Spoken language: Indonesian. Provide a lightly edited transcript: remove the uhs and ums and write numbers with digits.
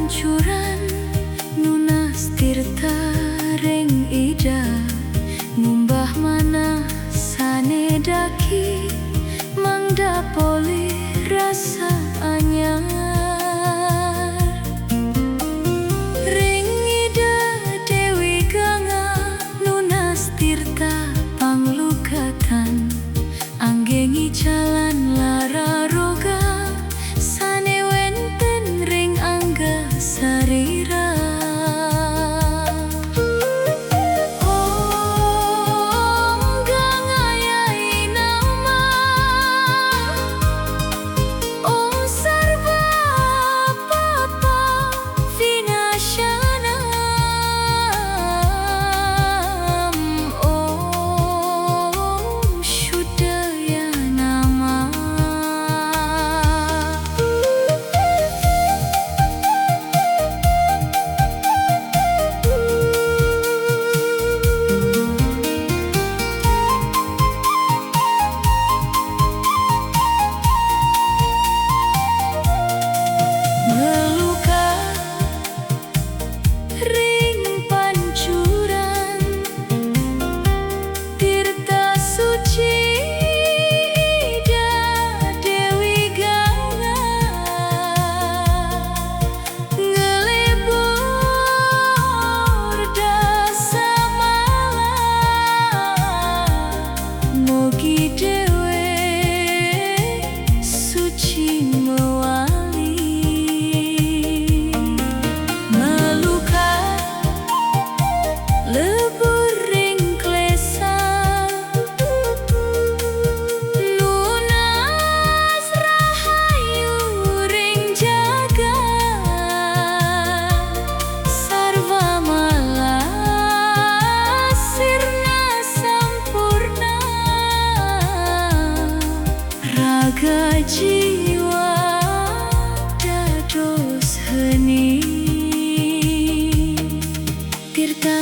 pancuran nunas tirta ring ida ngumbah mana sane daki mangda poli rasa anyar ring ida dewi ganga nunas tirta panglukatan anggengi jalan lara roga sane wenten ring angga sarira om gangayai nama om sarva papa vinasyanam om shudaya nama meluka ring pancuran tirta suci ida dewi ganga ngelebur dasa malam mugi dewe suci mewali meluka lebur ring klesa lunas rahayu ring jaga sarva mala sirna sampurna raga jiwa dados heni tirta